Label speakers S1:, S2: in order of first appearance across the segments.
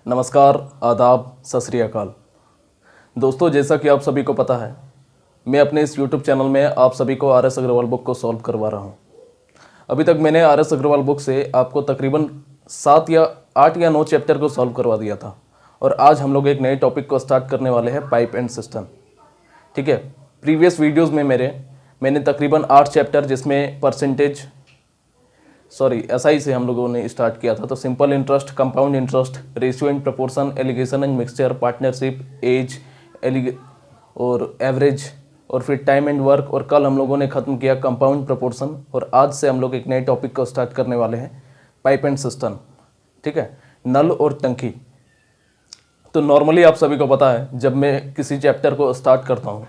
S1: नमस्कार, आदाब, सत श्री अकाल। दोस्तों, जैसा कि आप सभी को पता है, मैं अपने इस YouTube चैनल में आप सभी को आर एस अग्रवाल बुक को सॉल्व करवा रहा हूं। अभी तक मैंने आर एस अग्रवाल बुक से आपको तकरीबन 7 या 8 या 9 चैप्टर को सॉल्व करवा दिया था और आज हम लोग एक नए टॉपिक को स्टार्ट करने वाले हैं, पाइप एंड सिस्टम। ठीक है, प्रीवियस वीडियोज़ में मैंने तकरीबन 8 चैप्टर जिसमें एसआई से हम लोगों ने स्टार्ट किया था। तो simple interest, compound interest, ratio and proportion, alligation and mixture, partnership, age, और एवरेज, और फिर टाइम एंड वर्क, और कल हम लोगों ने ख़त्म किया कंपाउंड प्रोपोर्शन। और आज से हम लोग एक नए टॉपिक को स्टार्ट करने वाले हैं, पाइप एंड सिस्टम। ठीक है, नल और टंकी। तो नॉर्मली आप सभी को पता है, जब मैं किसी चैप्टर को स्टार्ट करता हूँ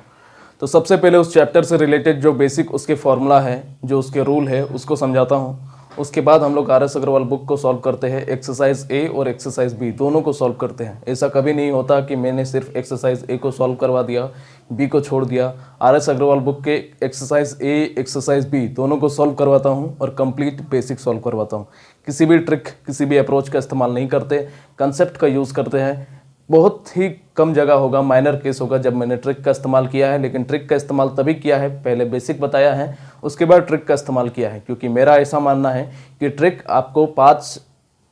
S1: तो सबसे पहले उस चैप्टर से रिलेटेड जो बेसिक उसके फॉर्मूला है, जो उसके रूल है, उसको समझाता हूँ। उसके बाद हम लोग आर एस अग्रवाल बुक को सॉल्व करते हैं। एक्सरसाइज ए और एक्सरसाइज बी दोनों को सॉल्व करते हैं। ऐसा कभी नहीं होता कि मैंने सिर्फ एक्सरसाइज ए को सॉल्व करवा दिया, बी को छोड़ दिया। आर एस अग्रवाल बुक के एक्सरसाइज ए, एक्सरसाइज बी दोनों को सॉल्व करवाता हूँ और कंप्लीट बेसिक सॉल्व करवाता हूँ। किसी भी ट्रिक, किसी भी अप्रोच का इस्तेमाल नहीं करते, कंसेप्ट का यूज़ करते हैं। बहुत ही कम जगह होगा, माइनर केस होगा जब मैंने ट्रिक का इस्तेमाल किया है, लेकिन ट्रिक का इस्तेमाल तभी किया है, पहले बेसिक बताया है, उसके बाद ट्रिक का इस्तेमाल किया है। क्योंकि मेरा ऐसा मानना है कि ट्रिक आपको 5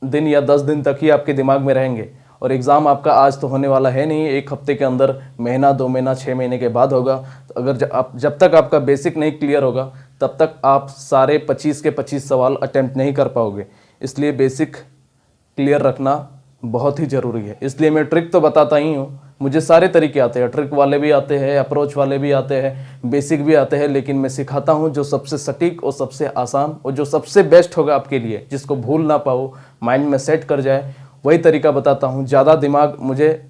S1: दिन या 10 दिन तक ही आपके दिमाग में रहेंगे और एग्ज़ाम आपका आज तो होने वाला है नहीं, 1 हफ्ते के अंदर, महीना, 2 महीना, 6 महीने के बाद होगा। तो अगर जब तक आपका बेसिक नहीं क्लियर होगा तब तक आप सारे 25 के 25 सवाल अटैम्प्ट नहीं कर पाओगे। इसलिए बेसिक क्लियर रखना बहुत ही ज़रूरी है। इसलिए मैं ट्रिक तो बताता ही हूँ, मुझे सारे तरीके आते हैं, ट्रिक वाले भी आते हैं, अप्रोच वाले भी आते हैं, बेसिक भी आते हैं, लेकिन मैं सिखाता हूँ जो सबसे सटीक और सबसे आसान और जो सबसे बेस्ट होगा आपके लिए, जिसको भूल ना पाओ, माइंड में सेट कर जाए, वही तरीका बताता हूँ। ज़्यादा दिमाग, मुझे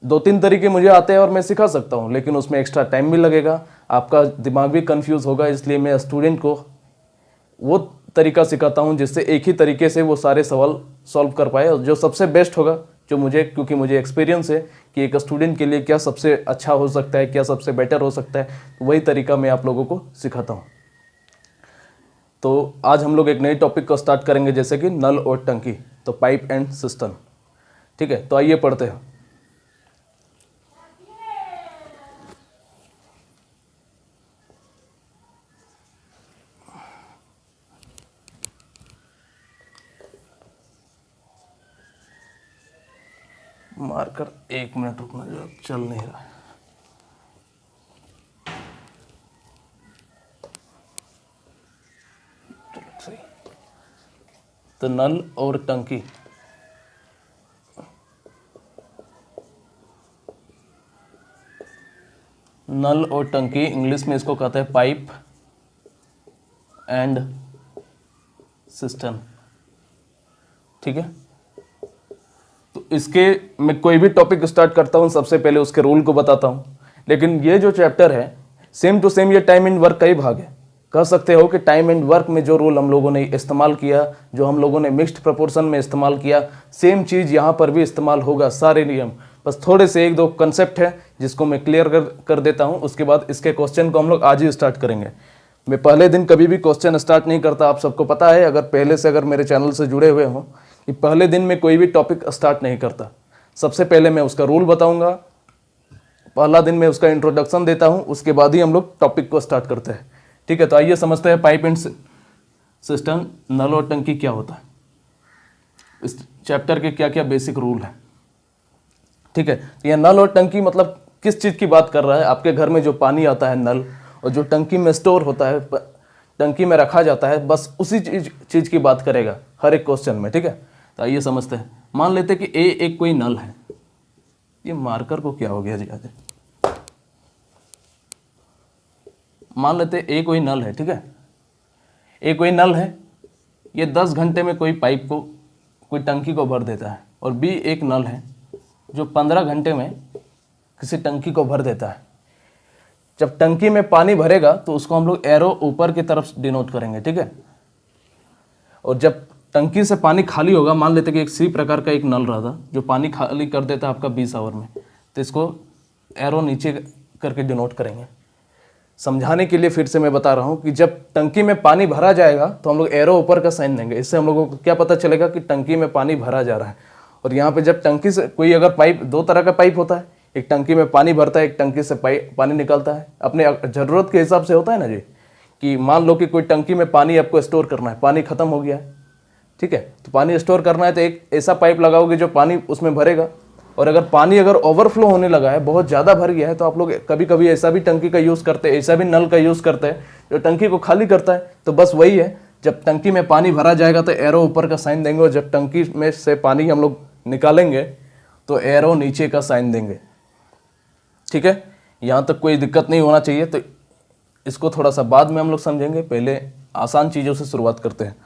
S1: 2-3 तरीके मुझे आते हैं और मैं सिखा सकता हूँ, लेकिन उसमें एक्स्ट्रा टाइम भी लगेगा, आपका दिमाग भी कन्फ्यूज़ होगा। इसलिए मैं स्टूडेंट को वो तरीका सिखाता हूँ जिससे एक ही तरीके से वो सारे सवाल सॉल्व कर पाए, और जो सबसे बेस्ट होगा, जो मुझे, क्योंकि मुझे एक्सपीरियंस है कि एक स्टूडेंट के लिए क्या सबसे अच्छा हो सकता है, क्या सबसे बेटर हो सकता है, तो वही तरीका मैं आप लोगों को सिखाता हूँ। तो आज हम लोग एक नए टॉपिक को स्टार्ट करेंगे, जैसे कि नल और टंकी, तो पाइप एंड सिस्टम। ठीक है, तो आइए पढ़ते हैं। मार्कर 1 मिनट रुकना, जो चल नहीं रहा है। चलो सही। तो नल और टंकी, नल और टंकी इंग्लिश में इसको कहते हैं पाइप एंड सिस्टम। ठीक है, तो इसके मैं कोई भी टॉपिक स्टार्ट करता हूँ, सबसे पहले उसके रूल को बताता हूँ। लेकिन ये जो चैप्टर है, सेम टू सेम ये टाइम एंड वर्क का ही भाग है। कह सकते हो कि टाइम एंड वर्क में जो रूल हम लोगों ने इस्तेमाल किया, जो हम लोगों ने मिक्स्ड प्रोपोर्शन में इस्तेमाल किया, सेम चीज़ यहाँ पर भी इस्तेमाल होगा, सारे नियम। बस थोड़े से 1-2 कंसेप्ट है जिसको मैं क्लियर कर देता हूँ। उसके बाद इसके क्वेश्चन को हम लोग आज ही स्टार्ट करेंगे। मैं पहले दिन कभी भी क्वेश्चन स्टार्ट नहीं करता, आप सबको पता है। अगर पहले से अगर मेरे चैनल से जुड़े हुए हों, कि पहले दिन में कोई भी टॉपिक स्टार्ट नहीं करता। सबसे पहले मैं उसका रूल बताऊंगा, पहला दिन में उसका इंट्रोडक्शन देता हूं, उसके बाद ही हम लोग टॉपिक को स्टार्ट करते हैं। ठीक है, तो आइए समझते हैं पाइप एंड सिस्टम, नल और टंकी क्या होता है, इस चैप्टर के क्या क्या बेसिक रूल है। ठीक है, तो यह नल और टंकी मतलब किस चीज़ की बात कर रहा है? आपके घर में जो पानी आता है नल, और जो टंकी में स्टोर होता है, टंकी में रखा जाता है, बस उसी चीज़ की बात करेगा हर एक क्वेश्चन में। ठीक है, तो आइए समझते हैं। मान लेते हैं कि ए एक कोई नल है। ये मार्कर को क्या हो गया जी आज? मान लेते हैं ए कोई नल है। ठीक है, ए कोई नल है, ये 10 घंटे में कोई पाइप को, कोई टंकी को भर देता है। और बी एक नल है जो 15 घंटे में किसी टंकी को भर देता है। जब टंकी में पानी भरेगा तो उसको हम लोग एरो ऊपर की तरफ डिनोट करेंगे। ठीक है, और जब टंकी से पानी खाली होगा, मान लेते कि एक सी प्रकार का एक नल रहा था जो पानी खाली कर देता है आपका 20 आवर में, तो इसको एरो नीचे करके डिनोट करेंगे। समझाने के लिए फिर से मैं बता रहा हूँ कि जब टंकी में पानी भरा जाएगा तो हम लोग एरो ऊपर का साइन देंगे। इससे हम लोगों को क्या पता चलेगा कि टंकी में पानी भरा जा रहा है। और यहाँ पे जब टंकी से कोई अगर पाइप, दो तरह का पाइप होता है, एक टंकी में पानी भरता है, एक टंकी से पानी निकलता है, अपने ज़रूरत के हिसाब से होता है ना जी। कि मान लो कि कोई टंकी में पानी आपको स्टोर करना है, पानी खत्म हो गया है, ठीक है, तो पानी स्टोर करना है तो एक ऐसा पाइप लगाओगे जो पानी उसमें भरेगा। और अगर पानी अगर ओवरफ्लो होने लगा है, बहुत ज़्यादा भर गया है, तो आप लोग कभी कभी ऐसा भी टंकी का यूज़ करते हैं, ऐसा भी नल का यूज़ करते हैं जो टंकी को खाली करता है। तो बस वही है, जब टंकी में पानी भरा जाएगा तो एरो ऊपर का साइन देंगे, और जब टंकी में से पानी हम लोग निकालेंगे तो एरो नीचे का साइन देंगे, ठीक है। यहाँ तक कोई दिक्कत नहीं होना चाहिए। तो इसको थोड़ा सा बाद में हम लोग समझेंगे, पहले आसान चीज़ों से शुरुआत करते हैं।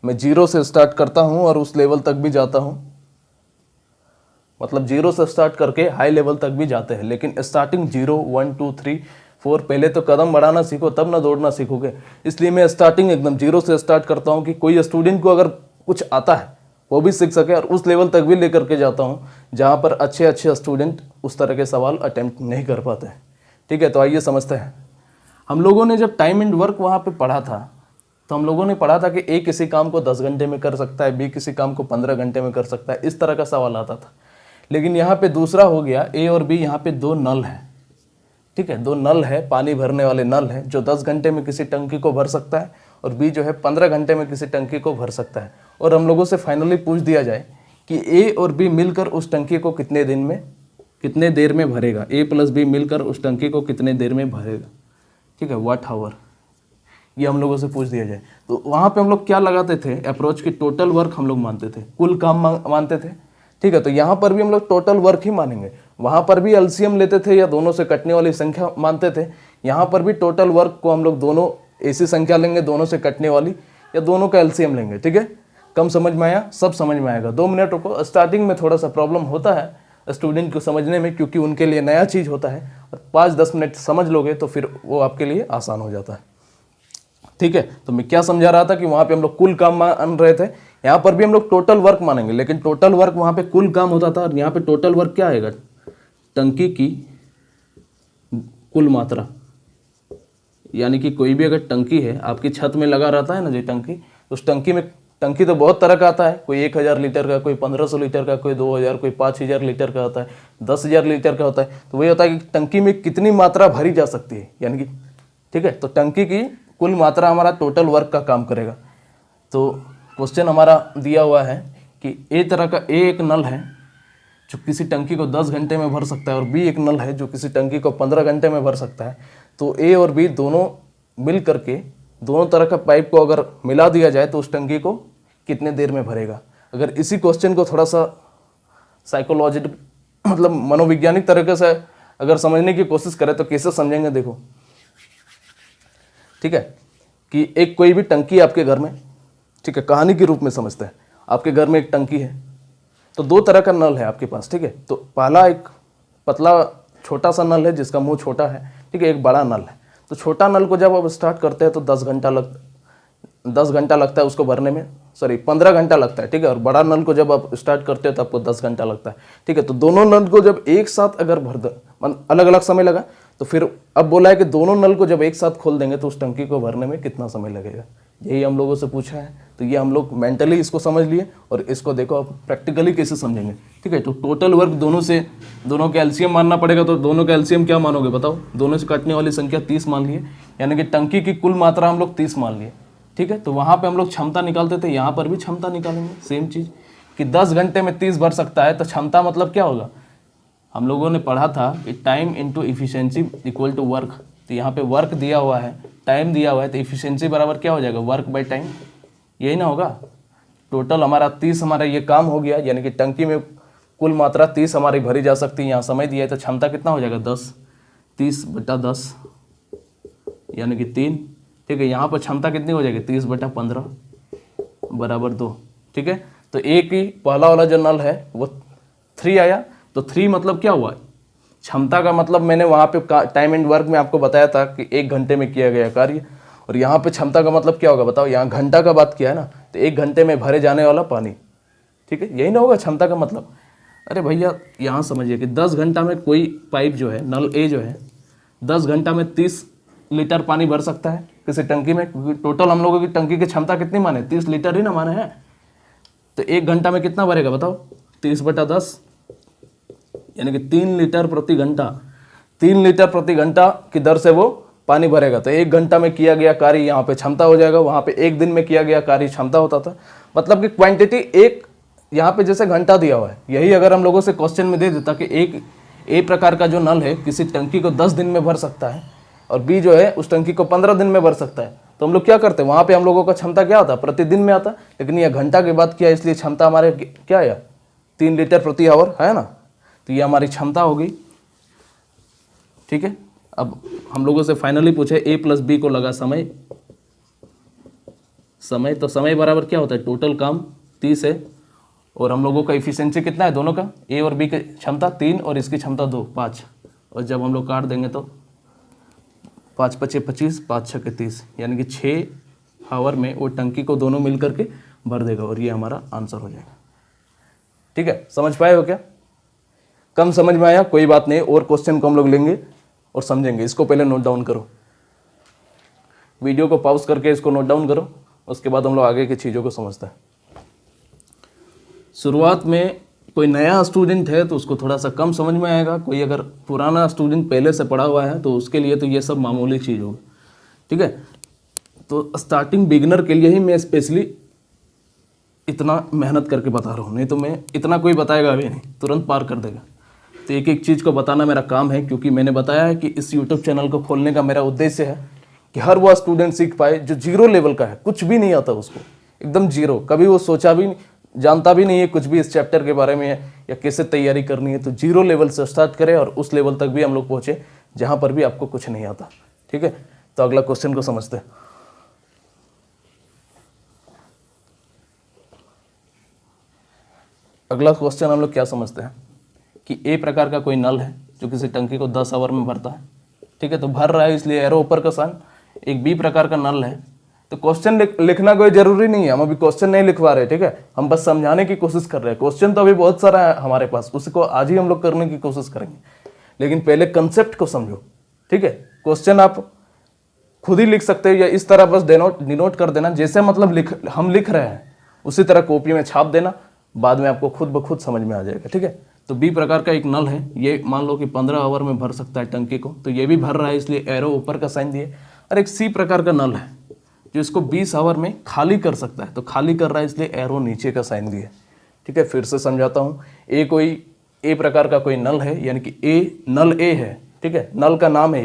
S1: मैं जीरो से स्टार्ट करता हूँ और उस लेवल तक भी जाता हूँ, मतलब जीरो से स्टार्ट करके हाई लेवल तक भी जाते हैं, लेकिन स्टार्टिंग 0 1 2 3 4, पहले तो कदम बढ़ाना सीखो तब ना दौड़ना सीखोगे। इसलिए मैं स्टार्टिंग एकदम जीरो से स्टार्ट करता हूँ कि कोई स्टूडेंट को अगर कुछ आता है वो भी सीख सके, और उस लेवल तक भी लेकर के जाता हूँ जहाँ पर अच्छे अच्छे स्टूडेंट उस तरह के सवाल अटेम्प्ट नहीं कर पाते हैं, ठीक है। तो आइए समझते हैं। हम लोगों ने जब टाइम एंड वर्क वहाँ पे पढ़ा था, तो हम लोगों ने पढ़ा था कि ए किसी काम को 10 घंटे में कर सकता है, बी किसी काम को 15 घंटे में कर सकता है, इस तरह का सवाल आता था। लेकिन यहाँ पे दूसरा हो गया, ए और बी, यहाँ पे दो नल है, ठीक है, दो नल है, पानी भरने वाले नल है, जो 10 घंटे में किसी टंकी को भर सकता है, और बी जो है 15 घंटे में किसी टंकी को भर सकता है। और हम लोगों से फाइनली पूछ दिया जाए कि ए और बी मिलकर उस टंकी को कितने दिन में, कितने देर में भरेगा, ए प्लस बी मिलकर उस टंकी को कितने देर में भरेगा, ठीक है, व्हाट हावर, ये हम लोगों से पूछ दिया जाए। तो वहाँ पे हम लोग क्या लगाते थे अप्रोच की, टोटल वर्क हम लोग मानते थे, कुल काम मानते थे, ठीक है। तो यहाँ पर भी हम लोग टोटल वर्क ही मानेंगे। वहाँ पर भी एलसीएम लेते थे या दोनों से कटने वाली संख्या मानते थे, यहाँ पर भी टोटल वर्क को हम लोग दोनों ऐसी संख्या लेंगे, दोनों से कटने वाली, या दोनों का एलसीएम लेंगे, ठीक है। कम समझ में आया, सब समझ में आएगा। 2 मिनट रुको, स्टार्टिंग में थोड़ा सा प्रॉब्लम होता है स्टूडेंट को समझने में, क्योंकि उनके लिए नया चीज़ होता है, और 5-10 मिनट समझ लोगे तो फिर वो आपके लिए आसान हो जाता है, ठीक है। तो मैं क्या समझा रहा था कि वहाँ पे हम लोग कुल काम मान रहे थे, यहाँ पर भी हम लोग टोटल वर्क मानेंगे, लेकिन टोटल वर्क वहाँ पे कुल काम होता था, और यहाँ पे टोटल वर्क क्या आएगा, टंकी की कुल मात्रा। यानी कि कोई भी अगर टंकी है, आपकी छत में लगा रहता है ना जो टंकी, उस टंकी में, टंकी तो बहुत तरह का आता है, कोई 1000 लीटर का, कोई 1500 लीटर का, कोई 2000, कोई 5000 लीटर का होता है, 10,000 लीटर का होता है। तो वही होता है कि टंकी में कितनी मात्रा भरी जा सकती है, यानी कि, ठीक है। तो टंकी की कुल मात्रा हमारा टोटल वर्क का काम करेगा। तो क्वेश्चन हमारा दिया हुआ है कि ए तरह का, ए एक नल है जो किसी टंकी को 10 घंटे में भर सकता है, और बी एक नल है जो किसी टंकी को 15 घंटे में भर सकता है। तो ए और बी दोनों मिल करके दोनों तरह का पाइप को अगर मिला दिया जाए तो उस टंकी को कितने देर में भरेगा। अगर इसी क्वेश्चन को थोड़ा सा साइकोलॉजिकल, मतलब मनोवैज्ञानिक तरीके से अगर समझने की कोशिश करें तो कैसे समझेंगे, देखो, ठीक है, कि एक कोई भी टंकी आपके घर में, ठीक है, कहानी के रूप में समझते हैं। आपके घर में एक टंकी है, तो 2 तरह का नल है आपके पास, ठीक है। तो पहला एक पतला छोटा सा नल है जिसका मुंह छोटा है, ठीक है, एक बड़ा नल है। तो छोटा नल को जब आप स्टार्ट करते हैं तो 10 घंटा लगता है उसको भरने में, सॉरी 15 घंटा लगता है, ठीक है। और बड़ा नल को जब आप स्टार्ट करते हो तो आपको 10 घंटा लगता है, ठीक है। तो दोनों नल को जब एक साथ अगर भर दो, अलग अलग समय लगा, तो फिर अब बोला है कि दोनों नल को जब एक साथ खोल देंगे तो उस टंकी को भरने में कितना समय लगेगा, यही हम लोगों से पूछा है। तो ये हम लोग मेंटली इसको समझ लिए, और इसको देखो आप प्रैक्टिकली कैसे समझेंगे, ठीक है। तो टोटल वर्क दोनों का एलसीएम मानना पड़ेगा। तो दोनों का एलसीएम क्या मानोगे बताओ, दोनों से कटने वाली संख्या 30 मान लिए, यानी कि टंकी की कुल मात्रा हम लोग 30 मान लिए, ठीक है। तो वहाँ पे हम लोग क्षमता निकालते थे, यहाँ पर भी क्षमता निकालेंगे, सेम चीज़ कि 10 घंटे में 30 भर सकता है। तो क्षमता मतलब क्या होगा, हम लोगों ने पढ़ा था कि time into efficiency equal to work. तो यहाँ पे वर्क दिया हुआ है, टाइम दिया हुआ है, तो इफिशियंसी बराबर क्या हो जाएगा, वर्क बाय टाइम, यही ना होगा। टोटल हमारा 30 हमारा ये काम हो गया, यानी कि टंकी में कुल मात्रा 30 हमारी भरी जा सकती है। यहाँ समय दिया है तो क्षमता कितना हो जाएगा 10, 30/10 यानी कि 3, ठीक है। यहाँ पर क्षमता कितनी हो जाएगी 30/15 बराबर 2, ठीक है। तो एक ही पहला वाला जो नल है वो 3 आया। तो 3 मतलब क्या हुआ, क्षमता का मतलब मैंने वहाँ पे टाइम एंड वर्क में आपको बताया था कि 1 घंटे में किया गया कार्य। और यहाँ पे क्षमता का मतलब क्या होगा बताओ, यहाँ घंटा का बात किया है ना, तो 1 घंटे में भरे जाने वाला पानी, ठीक है, यही ना होगा क्षमता का मतलब। अरे भैया यहाँ समझिए कि 10 घंटा में कोई पाइप जो है, नल ए जो है, 10 घंटा में 30 लीटर पानी भर सकता है किसी टंकी में, क्योंकि टोटल हम लोगों की टंकी की क्षमता कितनी माने, 30 लीटर ही ना माने हैं। तो 1 घंटा में कितना भरेगा बताओ, 30/10 यानी कि 3 लीटर प्रति घंटा, 3 लीटर प्रति घंटा की दर से वो पानी भरेगा। तो 1 घंटा में किया गया कार्य यहाँ पे क्षमता हो जाएगा, वहाँ पे 1 दिन में किया गया कार्य क्षमता होता था। मतलब कि क्वांटिटी एक यहाँ पे जैसे घंटा दिया हुआ है, यही अगर हम लोगों से क्वेश्चन में दे देता कि एक ए प्रकार का जो नल है किसी टंकी को 10 दिन में भर सकता है और बी जो है उस टंकी को 15 दिन में भर सकता है, तो हम लोग क्या करते हैं, वहाँ पे हम लोगों का क्षमता क्या आता, प्रतिदिन में आता। लेकिन यह घंटा की बात किया इसलिए क्षमता हमारे क्या है, 3 लीटर प्रति आवर है ना, तो ये हमारी क्षमता होगी। ठीक है, अब हम लोगों से फाइनली पूछे ए प्लस बी को लगा समय, तो समय बराबर क्या होता है, टोटल काम 30 है और हम लोगों का इफिशिएंसी कितना है दोनों का, ए और बी की क्षमता 3 और इसकी क्षमता 2 5, और जब हम लोग काट देंगे तो 5 × 5 = 25, 5 × 6 = 30, यानी कि 6 आवर में वो टंकी को दोनों मिल करके भर देगा और ये हमारा आंसर हो जाएगा। ठीक है, समझ पाए हो क्या, कम समझ में आया, कोई बात नहीं, और क्वेश्चन को हम लोग लेंगे और समझेंगे। इसको पहले नोट डाउन करो, वीडियो को पॉज करके इसको नोट डाउन करो, उसके बाद हम लोग आगे की चीज़ों को समझते हैं। शुरुआत में कोई नया स्टूडेंट है तो उसको थोड़ा सा कम समझ में आएगा, कोई अगर पुराना स्टूडेंट पहले से पढ़ा हुआ है तो उसके लिए तो ये सब मामूली चीज़ होगी। ठीक है, तो स्टार्टिंग बिगिनर के लिए ही मैं स्पेशली इतना मेहनत करके बता रहा हूँ, नहीं तो मैं इतना कोई बताएगा भी नहीं, तुरंत पार कर देगा। तो एक एक चीज़ को बताना मेरा काम है, क्योंकि मैंने बताया है कि इस यूट्यूब चैनल को खोलने का मेरा उद्देश्य है कि हर वह स्टूडेंट सीख पाए जो 0 लेवल का है, कुछ भी नहीं आता उसको, एकदम 0, कभी वो सोचा भी जानता भी नहीं है कुछ भी इस चैप्टर के बारे में या कैसे तैयारी करनी है, तो 0 लेवल से स्टार्ट करें और उस लेवल तक भी हम लोग पहुँचे जहाँ पर भी आपको कुछ नहीं आता। ठीक है, तो अगला क्वेश्चन को समझते हैं। अगला क्वेश्चन हम लोग क्या समझते हैं कि ए प्रकार का कोई नल है जो किसी टंकी को 10 आवर में भरता है। ठीक है, तो भर रहा है इसलिए एरो ऊपर का साइन। एक बी प्रकार का नल है, तो क्वेश्चन लिखना कोई जरूरी नहीं है, हम अभी क्वेश्चन नहीं लिखवा रहे। ठीक है, हम बस समझाने की कोशिश कर रहे हैं। क्वेश्चन तो अभी बहुत सारा है हमारे पास, उसको आज ही हम लोग करने की कोशिश करेंगे, लेकिन पहले कंसेप्ट को समझो। ठीक है, क्वेश्चन आप खुद ही लिख सकते हो या इस तरह बस डिनोट कर देना, जैसे मतलब हम लिख रहे हैं उसी तरह कॉपी में छाप देना, बाद में आपको खुद ब खुद समझ में आ जाएगा। ठीक है, तो बी प्रकार का एक नल है, ये मान लो कि 15 आवर में भर सकता है टंकी को, तो ये भी भर रहा है इसलिए एरो ऊपर का साइन दिए। और एक सी प्रकार का नल है जो इसको 20 आवर में खाली कर सकता है, तो खाली कर रहा है इसलिए एरो नीचे का साइन दिए। ठीक है, फिर से समझाता हूँ। ए प्रकार का कोई नल है, यानी कि नल ए है। ठीक है, नल का नाम है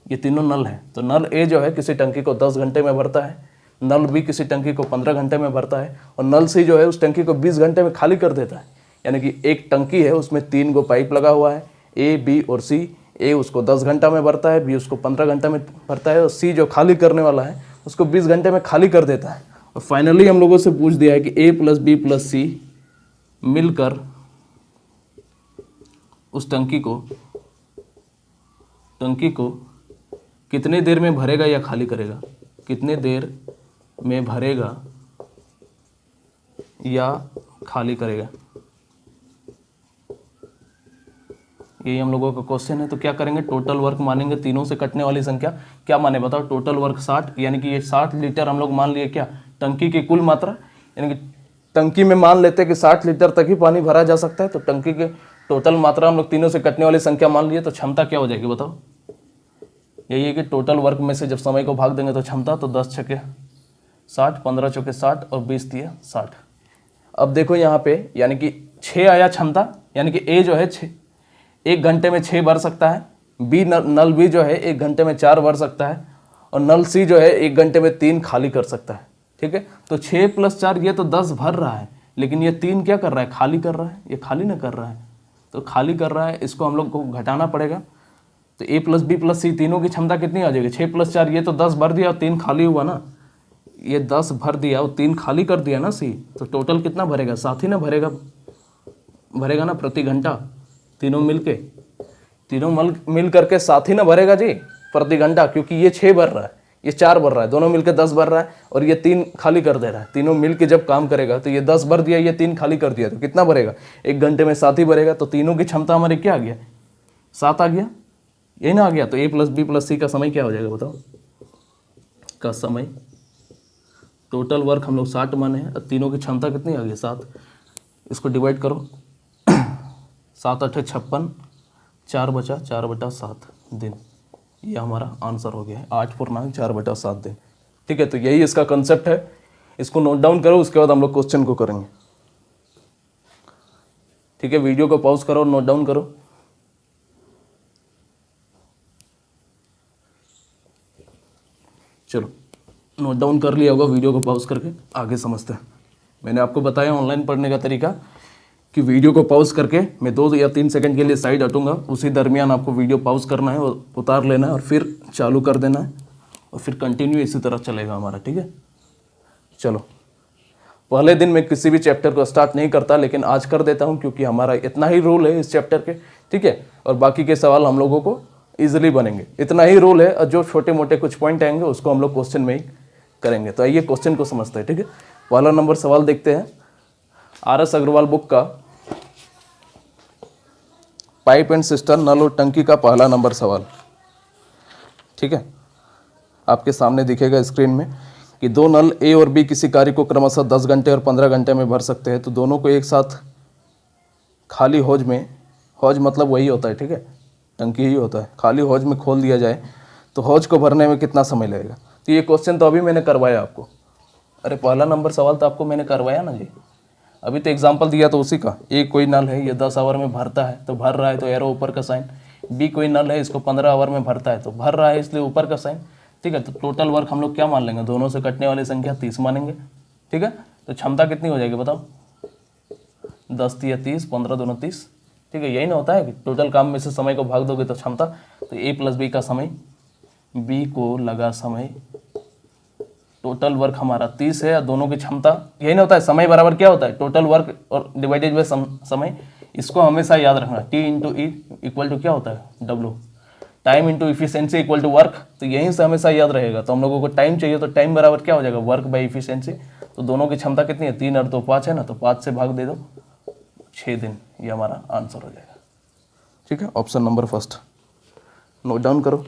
S1: ये तीनों नल है। तो नल ए जो है किसी टंकी को 10 घंटे में भरता है, नल बी किसी टंकी को 15 घंटे में भरता है, और नल सी जो है उस टंकी को 20 घंटे में खाली कर देता है। यानी कि एक टंकी है, उसमें 3 गो पाइप लगा हुआ है, ए बी और सी। ए उसको 10 घंटा में भरता है, बी उसको 15 घंटा में भरता है, और सी जो खाली करने वाला है उसको 20 घंटे में खाली कर देता है। और फाइनली हम लोगों से पूछ दिया है कि ए प्लस बी प्लस सी मिलकर उस टंकी को कितने देर में भरेगा या खाली करेगा, कितने देर में भरेगा या खाली करेगा, यही हम लोगों का क्वेश्चन है। तो क्या करेंगे, टोटल वर्क मानेंगे, तीनों से कटने वाली संख्या क्या माने बताओ, टोटल वर्क 60, यानी कि ये 60 लीटर हम लोग मान लिए क्या, टंकी की कुल मात्रा, यानी कि टंकी में मान लेते हैं कि 60 लीटर तक ही पानी भरा जा सकता है, तो टंकी के टोटल मात्रा हम लोग तीनों से कटने वाली संख्या मान लिए, तो क्षमता क्या हो जाएगी बताओ। यही है कि टोटल वर्क में से जब समय को भाग देंगे तो क्षमता, तो 10 × 6 = 60, 15 × 4 = 60 और 20 × 3 = 60। अब देखो यहाँ पे, यानी कि 6 आया क्षमता, यानी कि ए जो है 1 घंटे में 6 भर सकता है, बी नल बी जो है 1 घंटे में 4 भर सकता है, और नल सी जो है 1 घंटे में 3 खाली कर सकता है। ठीक है, तो 6 + 4 ये तो 10 भर रहा है, लेकिन ये 3 क्या कर रहा है, खाली कर रहा है, ये खाली ना कर रहा है, तो खाली कर रहा है, इसको हम लोग को घटाना पड़ेगा। तो ए प्लस बी प्लस सी तीनों की क्षमता कितनी आ जाएगी, 6 + 4 ये तो 10 भर दिया और 3 खाली हुआ ना, ये 10 भर दिया और 3 खाली कर दिया ना सी, तो टोटल कितना भरेगा, 7 ही ना भरेगा ना प्रति घंटा, तीनों मिल करके 7 ही ना भरेगा जी प्रति घंटा, क्योंकि ये 6 भर रहा है, ये 4 भर रहा है, दोनों मिलकर 10 भर रहा है, और ये 3 खाली कर दे रहा है। तीनों मिलके जब काम करेगा तो ये 10 भर दिया, ये 3 खाली कर दिया, तो कितना भरेगा, 1 घंटे में 7 ही भरेगा। तो तीनों की क्षमता हमारी क्या आ गया, 7 आ गया, यही ना आ गया। तो ए प्लस बी प्लस सी का समय क्या हो जाएगा बताओ, का समय, टोटल वर्क हम लोग 60 माने हैं, तीनों की क्षमता कितनी आ गई, 7। इसको डिवाइड करो, 7 8 56, 4/7 दिन, ये हमारा आंसर हो गया है 8/4 दिन। ठीक है, तो यही इसका कंसेप्ट है, इसको नोट डाउन करो, उसके बाद हम लोग क्वेश्चन को करेंगे। ठीक है, वीडियो को पॉज करो और नोट डाउन करो। चलो नोट डाउन कर लिया होगा, वीडियो को पॉज करके आगे समझते हैं। मैंने आपको बताया ऑनलाइन पढ़ने का तरीका कि वीडियो को पॉज करके मैं 2 या 3 सेकंड के लिए साइड हटूंगा, उसी दरमियान आपको वीडियो पॉज करना है और उतार लेना है और फिर चालू कर देना है और फिर कंटिन्यू इसी तरह चलेगा हमारा। ठीक है, चलो पहले दिन मैं किसी भी चैप्टर को स्टार्ट नहीं करता, लेकिन आज कर देता हूँ क्योंकि हमारा इतना ही रूल है इस चैप्टर के। ठीक है, और बाकी के सवाल हम लोगों को ईजिली बनेंगे, इतना ही रूल है, और जो छोटे मोटे कुछ पॉइंट आएंगे उसको हम लोग क्वेश्चन में ही करेंगे। तो आइए क्वेश्चन को समझते हैं। ठीक है, पहला नंबर सवाल देखते हैं, RS अग्रवाल बुक का पाइप एंड सिस्टम नल और टंकी का पहला नंबर सवाल। ठीक है, आपके सामने दिखेगा स्क्रीन में कि 2 नल ए और बी किसी कार्य को क्रमशः 10 घंटे और 15 घंटे में भर सकते हैं, तो दोनों को एक साथ खाली हौज में, हौज मतलब वही होता है, ठीक है, टंकी ही होता है, खाली हौज में खोल दिया जाए तो हौज को भरने में कितना समय लगेगा। तो ये क्वेश्चन तो अभी मैंने करवाया आपको, अरे पहला नंबर सवाल तो आपको मैंने करवाया ना जी, अभी तो एग्जाम्पल दिया तो उसी का। एक कोई नल है, ये 10 आवर में भरता है तो भर रहा है, तो एरो ऊपर का साइन। बी कोई नल है, इसको 15 आवर में भरता है तो भर रहा है, इसलिए ऊपर का साइन। ठीक है, तो टोटल वर्क हम लोग क्या मान लेंगे, दोनों से कटने वाली संख्या 30 मानेंगे। ठीक है, तो क्षमता कितनी हो जाएगी बताओ, 10 या 30, 15 दूना 30। ठीक है, यही ना होता है कि टोटल काम में से समय को भाग दोगे तो क्षमता। तो ए प्लस बी का समय, बी को लगा समय, टोटल वर्क हमारा 30 है, दोनों की क्षमता, यही ना होता है, समय बराबर क्या होता है, टोटल वर्क और डिवाइडेड बाय समय। इसको हमेशा याद रखना, T into E equal to क्या होता है, W, time into efficiency equal to work. तो यहीं से हमेशा याद रहेगा। तो हम लोगों को टाइम चाहिए, तो टाइम बराबर क्या हो जाएगा, वर्क बाई इफिशियंसी। तो दोनों की क्षमता कितनी है, 3 और 2 5 है ना, तो 5 से भाग दे दो, 6 दिन, ये हमारा आंसर हो जाएगा। ठीक है, option number first note down करो।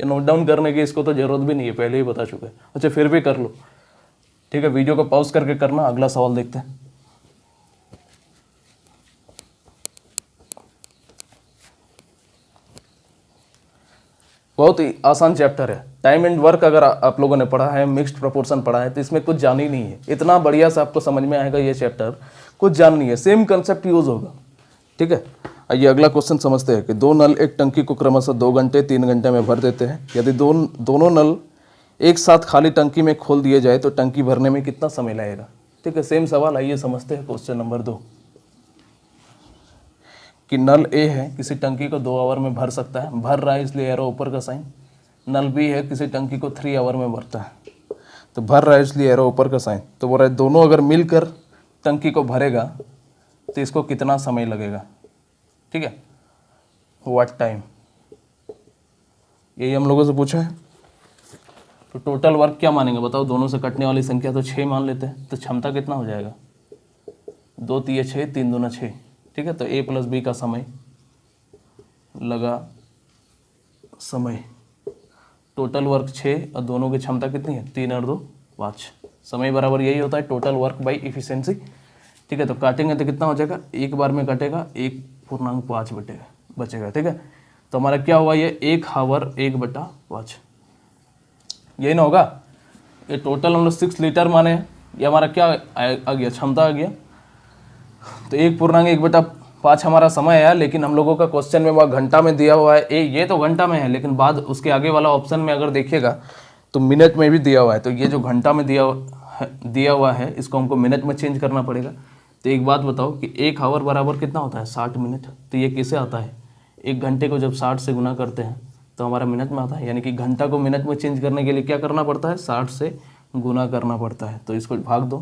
S1: ये नोट डाउन करने की इसको तो जरूरत भी नहीं है, पहले ही बता चुके हैं। अच्छा फिर भी कर लो। ठीक है, वीडियो को पॉज करके करना। अगला सवाल देखते हैं। बहुत ही आसान चैप्टर है, टाइम एंड वर्क अगर आप लोगों ने पढ़ा है, मिक्स्ड प्रोपोर्शन पढ़ा है, तो इसमें कुछ जान ही नहीं है, इतना बढ़िया से आपको समझ में आएगा ये चैप्टर, कुछ जान नहीं है, सेम कंसेप्ट यूज होगा। ठीक है, आइए अगला क्वेश्चन समझते हैं कि 2 नल एक टंकी को क्रमशः 2 घंटे 3 घंटे में भर देते हैं। यदि दोनों नल एक साथ खाली टंकी में खोल दिए जाए तो टंकी भरने में कितना समय लगेगा। ठीक है, सेम सवाल, आइए समझते हैं। क्वेश्चन नंबर 2 कि नल ए है, किसी टंकी को 2 आवर में भर सकता है, भर रहा है इसलिए एरो ऊपर का साइन। नल बी है, किसी टंकी को 3 आवर में भरता है तो भर रहा है इसलिए एरो ऊपर का साइन। तो बोल रहा है दोनों अगर मिलकर टंकी को भरेगा तो इसको कितना समय लगेगा। ठीक है, व्हाट टाइम, यही हम लोगों से पूछा है। तो टोटल वर्क क्या मानेंगे बताओ, दोनों से कटने वाली संख्या तो 6 मान लेते हैं, तो क्षमता कितना हो जाएगा, 2 3 6, 3 दूना 6। ठीक है, तो ए प्लस बी का समय लगा समय, टोटल वर्क 6 और दोनों की क्षमता कितनी है, 3 और 2 5। समय बराबर यही होता है टोटल वर्क बाई इफिशियंसी। ठीक है, तो काटेंगे तो कितना हो जाएगा, एक बार में कटेगा 1/5 बचेगा। ठीक है, तो हमारा क्या हुआ, ये 1 हावर 1/5, यही ना होगा। ये टोटल हम लोग 6 लीटर माने, ये हमारा क्या आ गया, क्षमता आ गया। तो 1/1/5 हमारा समय है, लेकिन हम लोगों का क्वेश्चन में वह घंटा में दिया हुआ है। ये तो घंटा में है, लेकिन बाद उसके आगे वाला ऑप्शन में अगर देखिएगा तो मिनट में भी दिया हुआ है। तो ये जो घंटा में दिया हुआ है, इसको हमको मिनट में चेंज करना पड़ेगा। तो एक बात बताओ कि 1 आवर बराबर कितना होता है, 60 मिनट। तो ये किसे आता है, 1 घंटे को जब 60 से गुना करते हैं तो हमारा मिनट में आता है। यानी कि घंटा को मिनट में चेंज करने के लिए क्या करना पड़ता है, 60 से गुना करना पड़ता है। तो इसको भाग दो,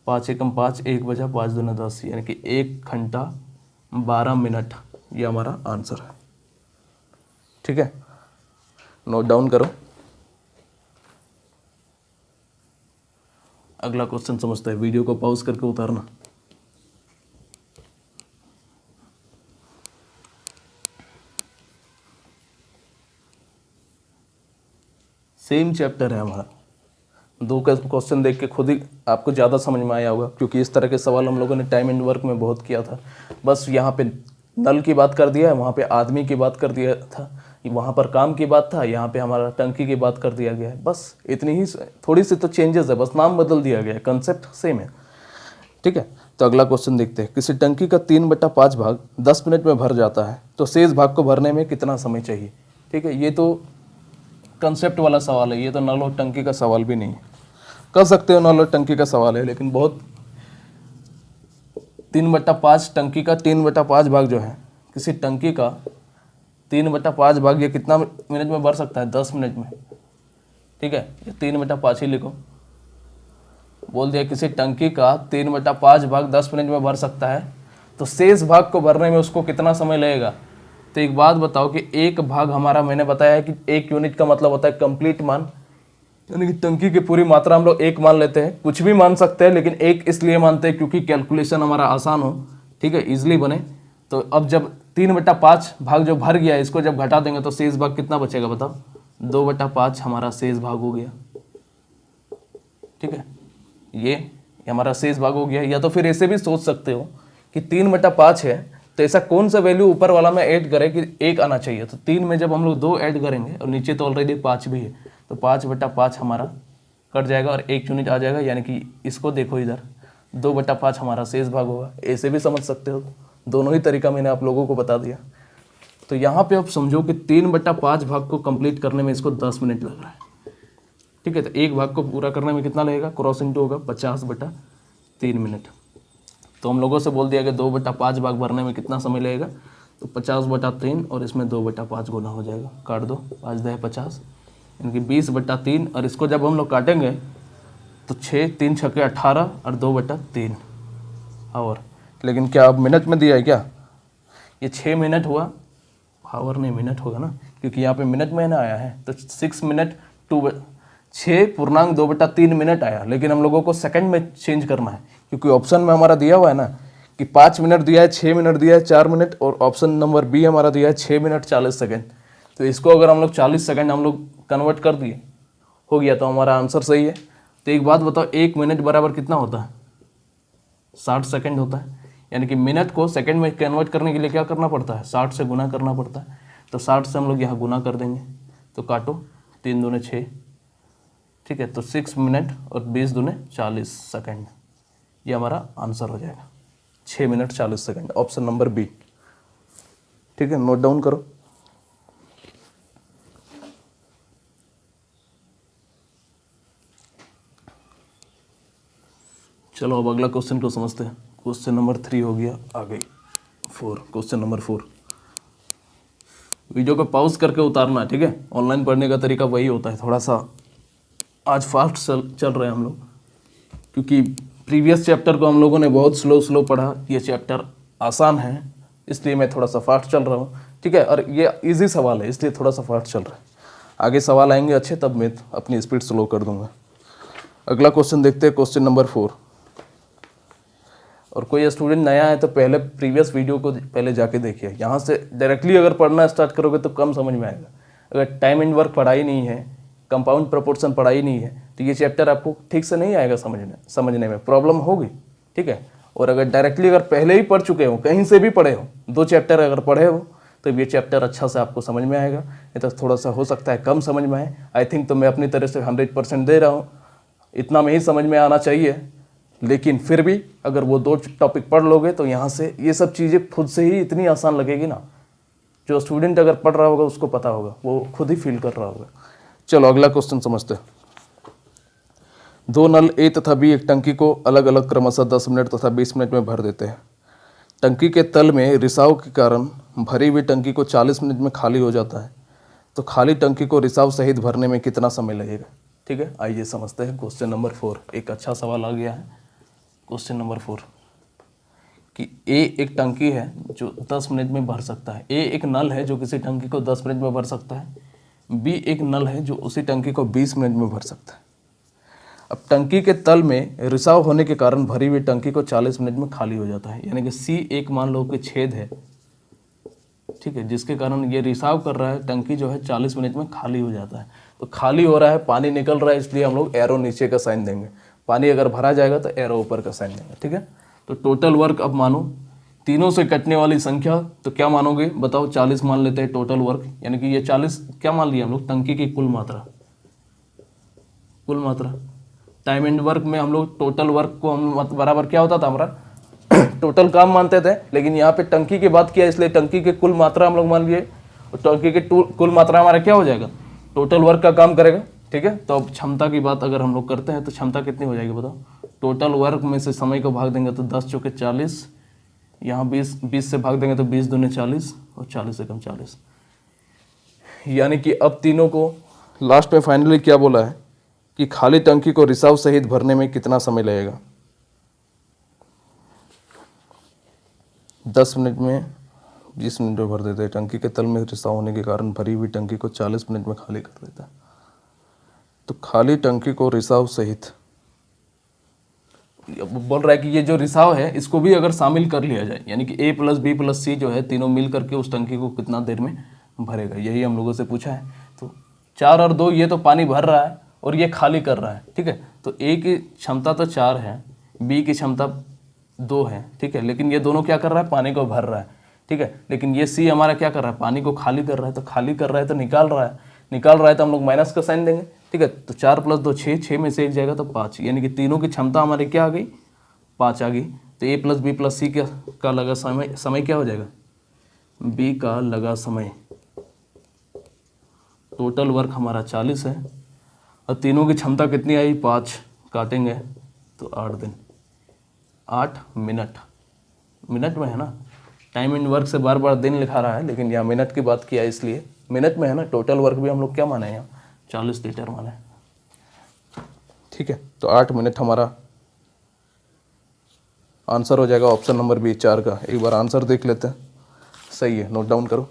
S1: 5 एकम 5, 1 बजा 5 दूना 10, यानी कि 1 घंटा 12 मिनट, ये हमारा आंसर है। ठीक है, नोट डाउन करो। अगला क्वेश्चन समझते हैं, वीडियो को पॉज करके उतारना। सेम चैप्टर है हमारा, दो का क्वेश्चन देख के खुद ही आपको ज़्यादा समझ में आया होगा, क्योंकि इस तरह के सवाल हम लोगों ने टाइम एंड वर्क में बहुत किया था। बस यहाँ पे नल की बात कर दिया है, वहाँ पे आदमी की बात कर दिया था, वहाँ पर काम की बात था, यहाँ पे हमारा टंकी की बात कर दिया गया है। बस इतनी ही, थोड़ी सी तो चेंजेस है, बस नाम बदल दिया गया है, कंसेप्ट सेम है। ठीक है, तो अगला क्वेश्चन देखते हैं। किसी टंकी का 3/5 भाग 10 मिनट में भर जाता है तो शेष भाग को भरने में कितना समय चाहिए। ठीक है, ये तो कंसेप्ट वाला सवाल है, ये तो नल और टंकी का सवाल भी नहीं है। कर सकते हो नल और टंकी का सवाल है, लेकिन बहुत 3/5 टंकी का 3/5 भाग जो है, किसी टंकी का 3/5 भाग ये कितना मिनट में भर सकता है, 10 मिनट में। ठीक है, ये 3/5 ही लिखो। बोल दिया किसी टंकी का 3/5 भाग 10 मिनट में भर सकता है तो शेष भाग को भरने में उसको कितना समय लगेगा। तो एक बात बताओ कि एक भाग हमारा, मैंने बताया है कि 1 यूनिट का मतलब होता है कंप्लीट मान, यानी कि टंकी की पूरी मात्रा हम लोग 1 मान लेते हैं। कुछ भी मान सकते हैं, लेकिन 1 इसलिए मानते हैं क्योंकि कैलकुलेशन हमारा आसान हो, ठीक है, ईजिली बने। तो अब जब 3/5 भाग जो भर गया है, इसको जब घटा देंगे तो शेष भाग कितना बचेगा बताओ। 2/5 हमारा शेष भाग हो गया। ठीक है, ये हमारा शेष भाग हो गया। या तो फिर ऐसे भी सोच सकते हो कि 3/5 है तो ऐसा कौन सा वैल्यू ऊपर वाला में ऐड करें कि 1 आना चाहिए। तो 3 में जब हम लोग 2 ऐड करेंगे और नीचे तो ऑलरेडी 5 भी है, तो 5/5 हमारा कट जाएगा और 1 यूनिट आ जाएगा। यानी कि इसको देखो इधर, 2/5 हमारा शेष भाग होगा। ऐसे भी समझ सकते हो, दोनों ही तरीका मैंने आप लोगों को बता दिया। तो यहाँ पे आप समझो कि 3/5 भाग को कंप्लीट करने में इसको 10 मिनट लग रहा है। ठीक है, तो एक भाग को पूरा करने में कितना लगेगा, क्रॉस इंटू होगा 50/3 मिनट। तो हम लोगों से बोल दिया कि 2/5 भाग भरने में कितना समय लगेगा, तो 50/3 और इसमें 2/5 गुना हो जाएगा। काट दो, 5 × 50 यानी कि 20/3। और इसको जब हम लोग काटेंगे तो 6 3 × 18 और 2/3 आवर। लेकिन क्या अब मिनट में दिया है क्या, ये 6 मिनट हुआ, आवर नहीं मिनट होगा ना, क्योंकि यहाँ पे मिनट में ना आया है। तो 6 मिनट 6.2/3 मिनट आया, लेकिन हम लोगों को सेकंड में चेंज करना है, क्योंकि ऑप्शन में हमारा दिया हुआ है ना कि 5 मिनट दिया है, 6 मिनट दिया है, 4 मिनट, और ऑप्शन नंबर बी हमारा दिया है 6 मिनट 40 सेकंड। तो इसको अगर हम लोग 40 सेकंड हम लोग कन्वर्ट कर दिए, हो गया, तो हमारा आंसर सही है। तो एक बात बताओ, 1 मिनट बराबर कितना होता है, 60 सेकंड होता है। यानी कि मिनट को सेकंड में कन्वर्ट करने के लिए क्या करना पड़ता है, 60 से गुना करना पड़ता है। तो 60 से हम लोग यहाँ गुना कर देंगे, तो काटो, 3 दूने 6। ठीक है, तो 6 मिनट और 20 दूने 40 सेकंड, ये हमारा आंसर हो जाएगा, 6 मिनट 40 सेकंड, ऑप्शन नंबर बी। ठीक है, नोट डाउन करो। चलो अब अगला क्वेश्चन को समझते हैं। क्वेश्चन नंबर 3 हो गया, आ गई 4। क्वेश्चन नंबर 4, वीडियो को पॉज करके उतारना है। ठीक है, ऑनलाइन पढ़ने का तरीका वही होता है। थोड़ा सा आज फास्ट चल रहे हैं हम लोग, क्योंकि प्रीवियस चैप्टर को हम लोगों ने बहुत स्लो पढ़ा। ये चैप्टर आसान है, इसलिए मैं थोड़ा सा फास्ट चल रहा हूँ। ठीक है, और ये इजी सवाल है, इसलिए थोड़ा सा फास्ट चल रहा है। आगे सवाल आएंगे अच्छे, तब मैं अपनी स्पीड स्लो कर दूंगा। अगला क्वेश्चन देखते हैं, क्वेश्चन नंबर 4। और कोई स्टूडेंट नया है तो पहले प्रीवियस वीडियो को पहले जाके देखिए। यहाँ से डायरेक्टली अगर पढ़ना स्टार्ट करोगे तो कम समझ में आएगा। अगर टाइम एंड वर्क पढ़ाई नहीं है, कंपाउंड प्रोपोर्शन पढ़ाई नहीं है, तो ये चैप्टर आपको ठीक से नहीं आएगा, समझने में प्रॉब्लम होगी। ठीक है, और अगर डायरेक्टली अगर पहले ही पढ़ चुके हो, कहीं से भी पढ़े हो, 2 चैप्टर अगर पढ़े हो, तो ये चैप्टर अच्छा से आपको समझ में आएगा। ये तो थोड़ा सा हो सकता है कम समझ में आए। आई थिंक तो मैं अपनी तरह से 100% दे रहा हूँ, इतना में ही समझ में आना चाहिए। लेकिन फिर भी अगर वो 2 टॉपिक पढ़ लोगे तो यहाँ से ये सब चीज़ें खुद से ही इतनी आसान लगेगी ना, जो स्टूडेंट अगर पढ़ रहा होगा उसको पता होगा, वो खुद ही फील कर रहा होगा। चलो अगला क्वेश्चन समझते हैं। 2 नल ए तथा बी एक टंकी को अलग अलग क्रमशः 10 मिनट तथा 20 मिनट में भर देते हैं। टंकी के तल में रिसाव के कारण भरी हुई टंकी को 40 मिनट में खाली हो जाता है, तो खाली टंकी को रिसाव सहित भरने में कितना समय लगेगा। ठीक है, आइए समझते हैं। क्वेश्चन नंबर 4, एक अच्छा सवाल आ गया है। क्वेश्चन नंबर 4 कि ए एक टंकी है जो 10 मिनट में भर सकता है। ए एक नल है जो किसी टंकी को 10 मिनट में भर सकता है। बी एक नल है जो उसी टंकी को 20 मिनट में भर सकता है। अब टंकी के तल में रिसाव होने के कारण भरी हुई टंकी को 40 मिनट में खाली हो जाता है। यानी कि सी एक मान लो कि छेद है, ठीक है, जिसके कारण ये रिसाव कर रहा है, टंकी जो है 40 मिनट में खाली हो जाता है। तो खाली हो रहा है, पानी निकल रहा है, इसलिए हम लोग एरो नीचे का साइन देंगे। पानी अगर भरा जाएगा तो एरो ऊपर का साइन देंगे, ठीक है। तो टोटल वर्क अब मानो तीनों से कटने वाली संख्या, तो क्या मानोगे बताओ? 40 मान लेते हैं टोटल वर्क, यानी कि ये 40 क्या मान लिया हम लोग? टंकी की कुल मात्रा, कुल मात्रा। टाइम एंड वर्क में हम लोग टोटल वर्क को हम बराबर क्या होता था हमारा टोटल काम मानते थे, लेकिन यहाँ पे टंकी की बात किया इसलिए टंकी की कुल मात्रा हम लोग मान लिए, और टंकी की कुल मात्रा हमारा क्या हो जाएगा? टोटल वर्क का काम करेगा, ठीक है। तो अब क्षमता की बात अगर हम लोग करते हैं तो क्षमता कितनी हो जाएगी बताओ? टोटल वर्क में से समय को भाग देंगे तो 10 चौके 40, यहाँ 20 से भाग देंगे तो 20 दूने 40 और 40 से कम 40। यानी कि अब तीनों को लास्ट में फाइनली क्या बोला है कि खाली टंकी को रिसाव सहित भरने में कितना समय लगेगा? 10 मिनट में 20 मिनट में भर देते हैं। टंकी के तल में रिसाव होने के कारण भरी हुई टंकी को 40 मिनट में खाली कर देता है। तो खाली टंकी को रिसाव सहित बोल रहा है कि ये जो रिसाव है इसको भी अगर शामिल कर लिया जाए, यानी कि A + B + C जो है तीनों मिल करके उस टंकी को कितना देर में भरेगा, यही हम लोगों से पूछा है। तो 4 और 2 ये तो पानी भर रहा है और ये खाली कर रहा है, ठीक है। तो A की क्षमता तो 4 है, B की क्षमता 2 है, ठीक है, लेकिन ये दोनों क्या कर रहा है? पानी को भर रहा है, ठीक है। लेकिन ये C हमारा क्या कर रहा है? पानी को खाली कर रहा है। तो खाली कर रहा है तो निकाल रहा है, निकाल रहा है तो हम लोग माइनस का साइन देंगे, ठीक है। तो 4 + 2 6, 6 में से 1 जाएगा तो 5, यानी कि तीनों की क्षमता हमारी क्या आ गई? 5 आ गई। तो A + B + C का लगा समय क्या हो जाएगा? B का लगा समय। टोटल वर्क हमारा 40 है और तीनों की क्षमता कितनी आई? 5, काटेंगे तो 8 दिन 8 मिनट, मिनट में है ना। टाइम एंड वर्क से बार बार दिन लिखा रहा है, लेकिन यहाँ मिनट की बात किया इसलिए मिनट में है ना। टोटल वर्क भी हम लोग क्या माने यहाँ? 40 लीटर माने, ठीक है। तो 8 मिनट हमारा आंसर हो जाएगा ऑप्शन नंबर बी 4 का। एक बार आंसर देख लेते हैं, सही है, नोट डाउन करो।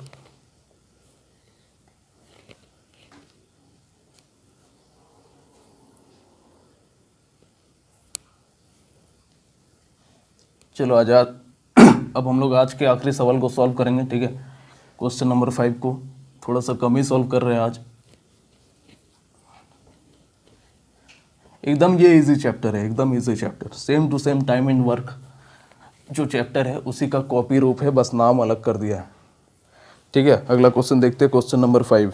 S1: चलो आजाद अब हम लोग आज के आखिरी सवाल को सॉल्व करेंगे, ठीक है। क्वेश्चन नंबर 5 को थोड़ा सा कम ही सॉल्व कर रहे हैं आज। एकदम ये इजी चैप्टर है, एकदम easy chapter, same to same time and work जो चैप्टर है उसी का कॉपी रूप है, बस नाम अलग कर दिया है, ठीक है। अगला क्वेश्चन देखते हैं, क्वेश्चन नंबर 5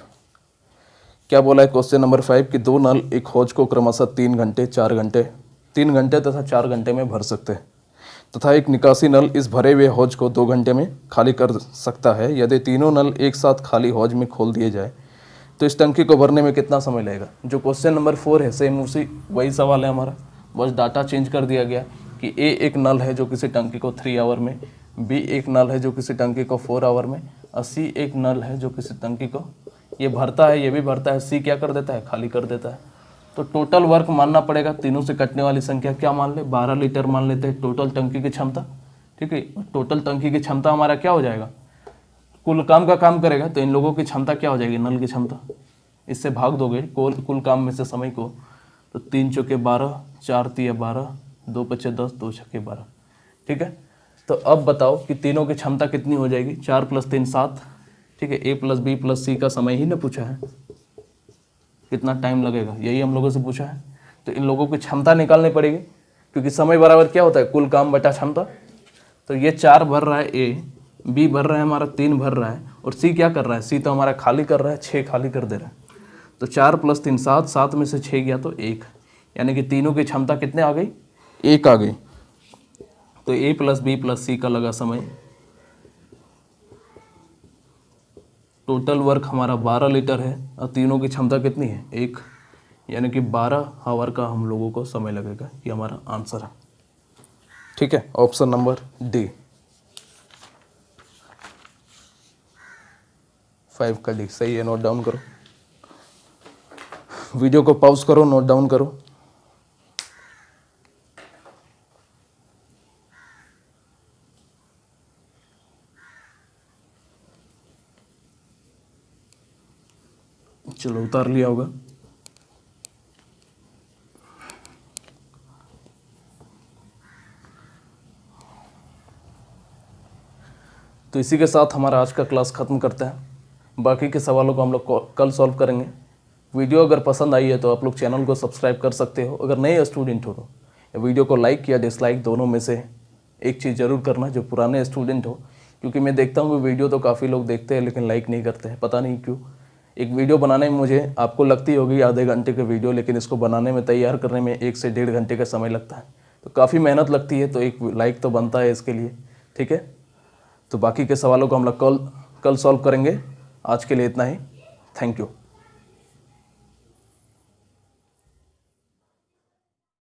S1: क्या बोला है? क्वेश्चन नंबर 5 कि 2 नल एक हौज को क्रमशः 3 घंटे 4 घंटे 3 घंटे तथा 4 घंटे में भर सकते हैं, तथा एक निकासी नल इस भरे हुए हौज को 2 घंटे में खाली कर सकता है। यदि तीनों नल एक साथ खाली हौज में खोल दिए जाए तो इस टंकी को भरने में कितना समय लगेगा? जो क्वेश्चन नंबर 4 है सेम उसी वही सवाल है हमारा, बस डाटा चेंज कर दिया गया कि A एक नल है जो किसी टंकी को 3 आवर में, B एक नल है जो किसी टंकी को 4 आवर में, और C एक नल है जो किसी टंकी को ये भरता है, ये भी भरता है, C क्या कर देता है? खाली कर देता है। तो टोटल वर्क मानना पड़ेगा, तीनों से कटने वाली संख्या क्या मान ले? 12 लीटर मान लेते हैं टोटल टंकी की क्षमता, ठीक है। टोटल टंकी की क्षमता हमारा क्या हो जाएगा? कुल काम का काम करेगा तो इन लोगों की क्षमता क्या हो जाएगी? नल की क्षमता, इससे भाग दोगे कुल काम में से समय को, तो 3 चौके 12, 4 तिया 12, 2 पचे 10, 2 छक्के 12, ठीक है। तो अब बताओ कि तीनों की क्षमता कितनी हो जाएगी? 4 + 3 7, ठीक है। A + B + C का समय ही ना पूछा है, कितना टाइम लगेगा यही हम लोगों से पूछा है। तो इन लोगों की क्षमता निकालनी पड़ेगी, क्योंकि समय बराबर क्या होता है? कुल काम बटा क्षमता। तो ये 4 भर रहा है A, B भर रहा है हमारा 3 भर रहा है, और C क्या कर रहा है? C तो हमारा खाली कर रहा है, 6 खाली कर दे रहा है। तो 4 + 3 7, 7 में से 6 गया तो 1, यानी कि तीनों की क्षमता कितने आ गई? 1 आ गई। तो A + B + C का लगा समय, टोटल वर्क हमारा 12 लीटर है और तीनों की क्षमता कितनी है? 1, यानी कि 12 आवर का हम लोगों को समय लगेगा। ये हमारा आंसर है, ठीक है। ऑप्शन नंबर डी 5 का डी सही है, नोट डाउन करो। वीडियो को पॉज करो, नोट डाउन करो। चलो उतार लिया होगा। तो इसी के साथ हमारा आज का क्लास ख़त्म करते हैं। बाकी के सवालों को हम लोग कल सॉल्व करेंगे। वीडियो अगर पसंद आई है तो आप लोग चैनल को सब्सक्राइब कर सकते हो। अगर नए स्टूडेंट हो तो वीडियो को लाइक या डिसलाइक दोनों में से एक चीज़ ज़रूर करना, जो पुराने स्टूडेंट हो, क्योंकि मैं देखता हूँ वीडियो तो काफ़ी लोग देखते हैं लेकिन लाइक नहीं करते हैं, पता नहीं क्यों। एक वीडियो बनाने में मुझे, आपको लगती होगी आधे घंटे की वीडियो, लेकिन इसको बनाने में, तैयार करने में 1 से 1.5 घंटे का समय लगता है, तो काफ़ी मेहनत लगती है, तो एक लाइक तो बनता है इसके लिए, ठीक है। तो बाकी के सवालों को हम लोग कल सॉल्व करेंगे। आज के लिए इतना ही। Thank you.